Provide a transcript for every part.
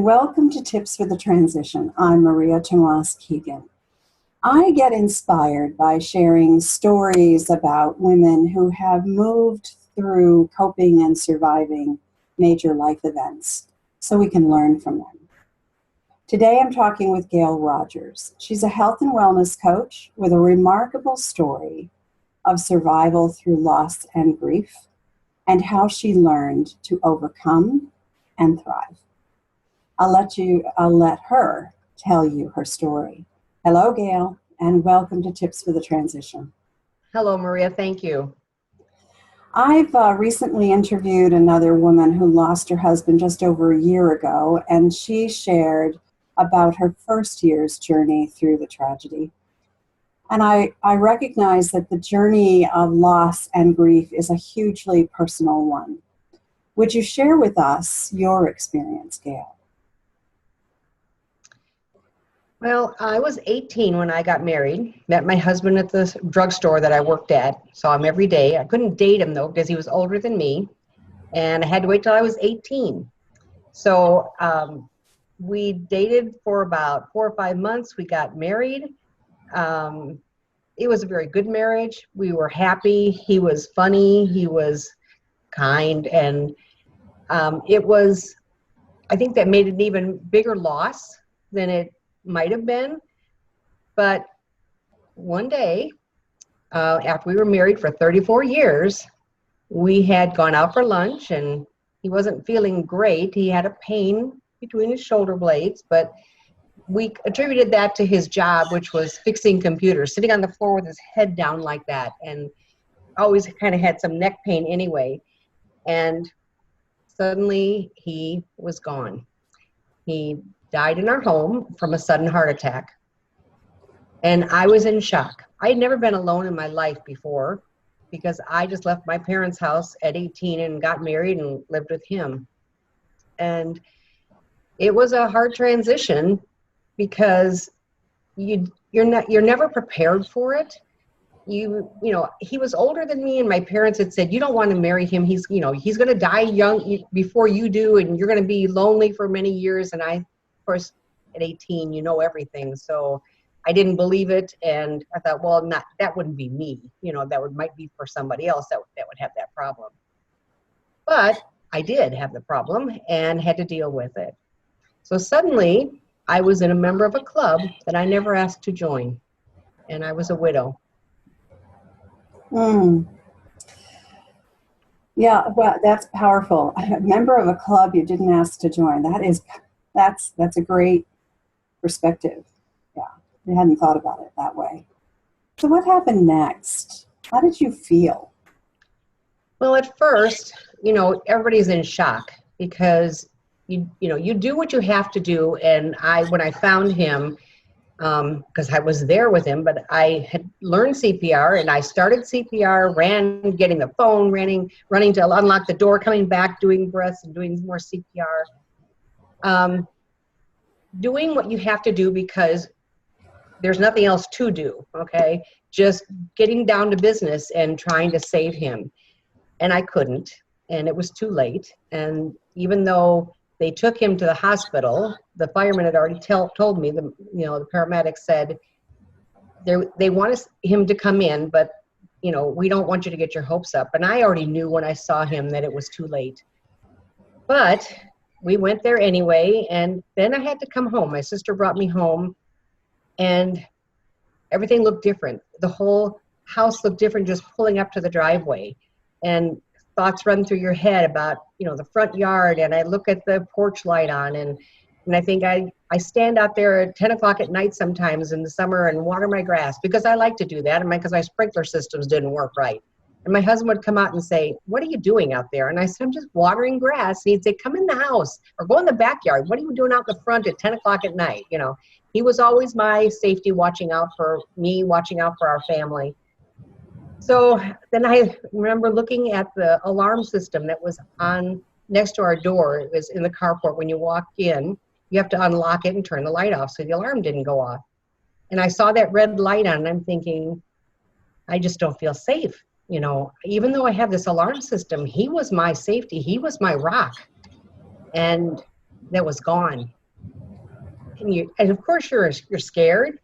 welcome to Tips for the Transition. I'm Maria Tomás-Keegan. I get inspired by sharing stories about women who have moved through coping and surviving major life events so we can learn from them. Today I'm talking with Gale Rogers. She's a health and wellness coach with a remarkable story of survival through loss and grief and how she learned to overcome and thrive. I'll let her tell you her story. Hello, Gale, and welcome to Tips for the Transition. Hello, Maria. Thank you. I've recently interviewed another woman who lost her husband just over a year ago, and she shared about her first year's journey through the tragedy. And I recognize that the journey of loss and grief is a hugely personal one. Would you share with us your experience, Gale? Well, I was 18 when I got married, met my husband at the drugstore that I worked at, saw him every day. I couldn't date him, though, because he was older than me, and I had to wait till I was 18. So we dated for about 4 or 5 months. We got married. It was a very good marriage. We were happy. He was funny. He was kind. And I think that made it an even bigger loss than it might have been. But one day, after we were married for 34 years, we had gone out for lunch and he wasn't feeling great. He had a pain between his shoulder blades, but we attributed that to his job, which was fixing computers, sitting on the floor with his head down like that, and always kind of had some neck pain anyway. And suddenly he was gone. He died in our home from a sudden heart attack. And I was in shock. I had never been alone in my life before because I just left my parents' house at 18 and got married and lived with him. And it was a hard transition because you're never prepared for it. You know, he was older than me, and my parents had said, you don't want to marry him. He's going to die young before you do, and you're going to be lonely for many years. And of course, at 18, you know everything. So I didn't believe it. And I thought, well, that wouldn't be me. Might be for somebody else that would have that problem. But I did have the problem and had to deal with it. So suddenly I was a member of a club that I never asked to join. And I was a widow. Yeah, well, that's powerful. A member of a club you didn't ask to join. That's a great perspective. Yeah, I hadn't thought about it that way. So what happened next? How did you feel? Well, at first, everybody's in shock because you do what you have to do. And when I found him, because I was there with him, but I had learned CPR and I started CPR, getting the phone, running to unlock the door, coming back, doing breaths and doing more CPR. Doing what you have to do because there's nothing else to do, okay? Just getting down to business and trying to save him. And I couldn't, and it was too late. And even though they took him to the hospital, the fireman had already told me, the paramedics said, they want him to come in, but, we don't want you to get your hopes up. And I already knew when I saw him that it was too late. But we went there anyway, and then I had to come home. My sister brought me home, and everything looked different. The whole house looked different just pulling up to the driveway. And thoughts run through your head about, the front yard, and I look at the porch light on, and I think I stand out there at 10 o'clock at night sometimes in the summer and water my grass because I like to do that, and because my sprinkler systems didn't work right. And my husband would come out and say, what are you doing out there? And I said, I'm just watering grass. And he'd say, come in the house or go in the backyard. What are you doing out in the front at 10 o'clock at night? He was always my safety, watching out for me, watching out for our family. So then I remember looking at the alarm system that was on next to our door. It was in the carport. When you walk in, you have to unlock it and turn the light off so the alarm didn't go off. And I saw that red light on, and I'm thinking, I just don't feel safe. Even though I have this alarm system, he was my safety. He was my rock. And that was gone. and of course you're scared,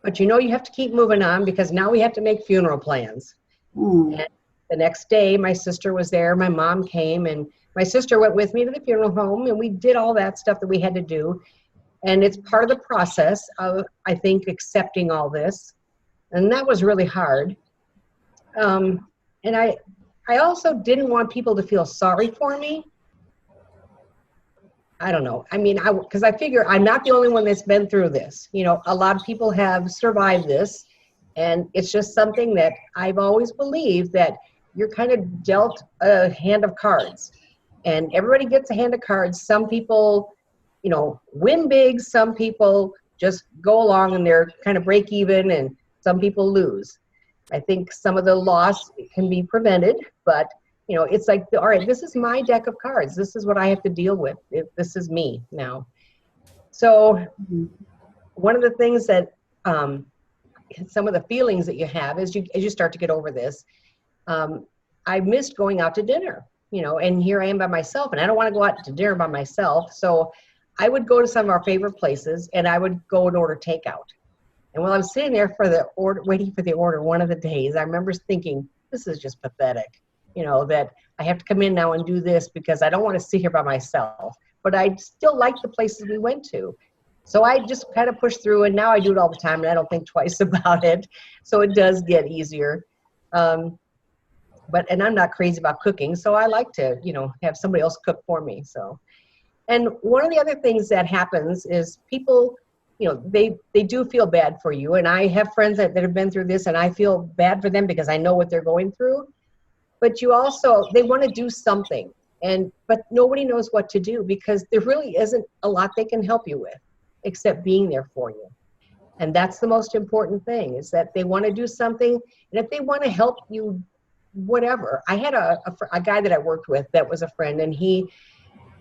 but you know you have to keep moving on because now we have to make funeral plans. And the next day, my sister was there, my mom came, and my sister went with me to the funeral home, and we did all that stuff that we had to do. And it's part of the process of, I think, accepting all this. And that was really hard. And I also didn't want people to feel sorry for me. I don't know. I mean, because I figure I'm not the only one that's been through this. You know, a lot of people have survived this. And it's just something that I've always believed, that you're kind of dealt a hand of cards. And everybody gets a hand of cards. Some people, you know, win big. Some people just go along and they're kind of break even, and some people lose. I think some of the loss can be prevented, but you know, it's like, all right, this is my deck of cards. This is what I have to deal with. This is me now. So one of the things that, some of the feelings that you have as you start to get over this, I missed going out to dinner, you know, and here I am by myself, and I don't want to go out to dinner by myself. So I would go to some of our favorite places, and I would go and order takeout. And while I was sitting there for the order, waiting for the order one of the days, I remember thinking, this is just pathetic, you know, that I have to come in now and do this because I don't want to sit here by myself. But I still like the places we went to. So I just kind of pushed through, and now I do it all the time, and I don't think twice about it. So it does get easier. And I'm not crazy about cooking, so I like to, you know, have somebody else cook for me. So, and one of the other things that happens is people, you know, they do feel bad for you. And I have friends that have been through this, and I feel bad for them because I know what they're going through. But you also, they want to do something, but nobody knows what to do because there really isn't a lot they can help you with except being there for you. And that's the most important thing, is that they want to do something. And if they want to help you, whatever. I had a guy that I worked with that was a friend, and he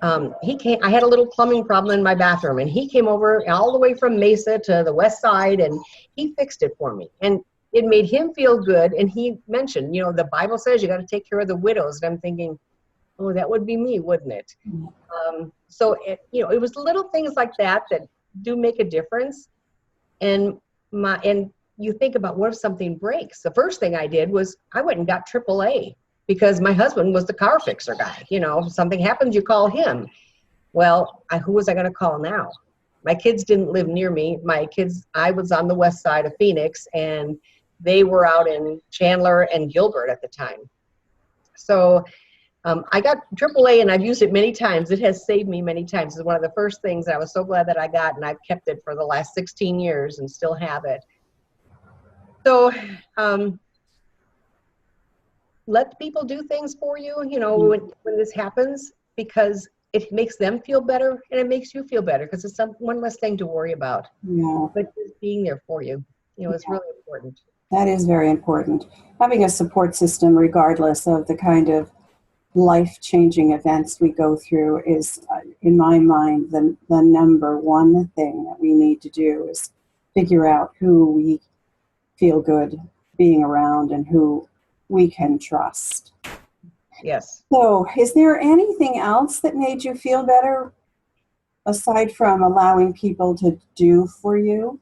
came. I had a little plumbing problem in my bathroom, and he came over all the way from Mesa to the west side, and he fixed it for me. And it made him feel good. And he mentioned, you know, the Bible says you got to take care of the widows. And I'm thinking, oh, that would be me, wouldn't it? So, you know, it was little things like that that do make a difference. And you think about, what if something breaks? The first thing I did was I went and got AAA because my husband was the car fixer guy. You know, if something happens, you call him. Well, who was I going to call now? My kids didn't live near me. I was on the west side of Phoenix, and they were out in Chandler and Gilbert at the time. So I got AAA, and I've used it many times. It has saved me many times. It's one of the first things I was so glad that I got, and I've kept it for the last 16 years and still have it. So let people do things for you, you know, when this happens, because it makes them feel better, and it makes you feel better because it's one less thing to worry about. Yeah. But just being there for you, you know, is really important. That is very important. Having a support system, regardless of the kind of life-changing events we go through, is, in my mind, the number one thing that we need to do is figure out who we feel good being around and who we can trust. Yes. So, is there anything else that made you feel better aside from allowing people to do for you?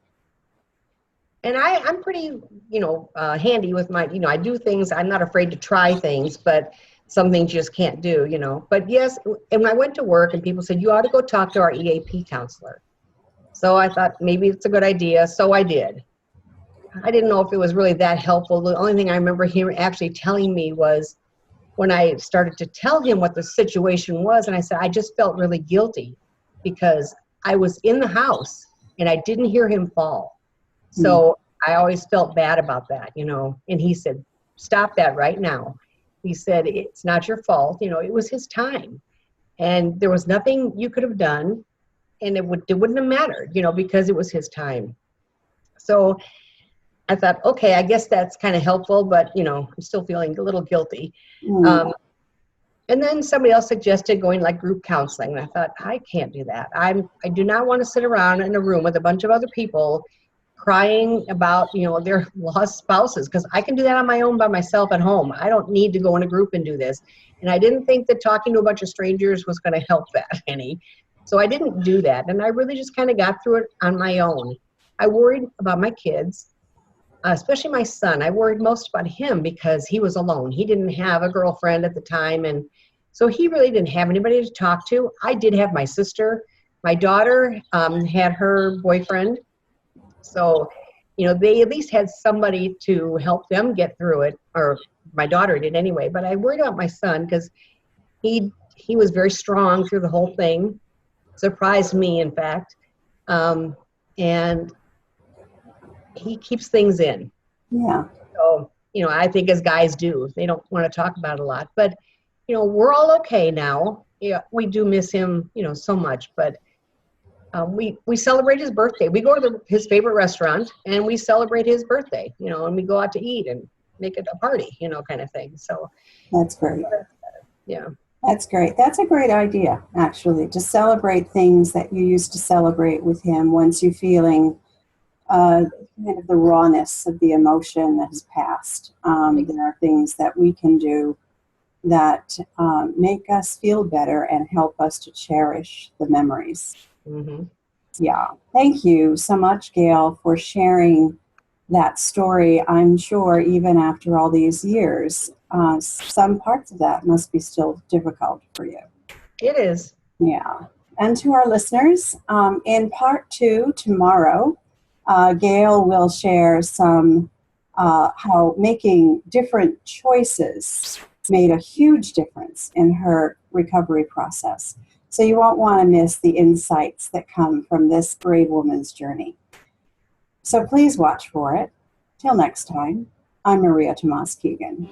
And I'm pretty, you know, handy with my, you know, I do things. I'm not afraid to try things, but some things you just can't do, you know. But yes, and when I went to work and people said, you ought to go talk to our EAP counselor. So I thought maybe it's a good idea. So I did. I didn't know if it was really that helpful. The only thing I remember him actually telling me was when I started to tell him what the situation was, and I said, I just felt really guilty because I was in the house and I didn't hear him fall. So I always felt bad about that, you know. And he said, stop that right now. He said, it's not your fault. You know, it was his time. And there was nothing you could have done. And it wouldn't have mattered, you know, because it was his time. So I thought, okay, I guess that's kind of helpful. But, you know, I'm still feeling a little guilty. And then somebody else suggested going like group counseling. And I thought, I can't do that. I do not want to sit around in a room with a bunch of other people crying about, you know, their lost spouses, because I can do that on my own by myself at home. I don't need to go in a group and do this. And I didn't think that talking to a bunch of strangers was going to help that any. So I didn't do that. And I really just kind of got through it on my own. I worried about my kids, especially my son. I worried most about him because he was alone. He didn't have a girlfriend at the time. And so he really didn't have anybody to talk to. I did have my sister. My daughter had her boyfriend. So, you know, they at least had somebody to help them get through it, or my daughter did anyway. But I worried about my son because he was very strong through the whole thing. Surprised me, in fact. And he keeps things in. Yeah. So, you know, I think as guys do, they don't want to talk about it a lot. But, you know, we're all okay now. Yeah, we do miss him, you know, so much. But we celebrate his birthday. We go to his favorite restaurant and we celebrate his birthday, you know, and we go out to eat and make it a party, you know, kind of thing. So That's great. yeah. That's great. That's a great idea, actually, to celebrate things that you used to celebrate with him once you're feeling kind of the rawness of the emotion that has passed. There are things that we can do that make us feel better and help us to cherish the memories. Mm-hmm. Yeah. Thank you so much, Gale, for sharing that story. I'm sure even after all these years, some parts of that must be still difficult for you. It is. Yeah. And to our listeners, in part 2 tomorrow, Gale will share some how making different choices made a huge difference in her recovery process. So you won't want to miss the insights that come from this brave woman's journey. So please watch for it. Till next time, I'm Maria Tomás-Keegan.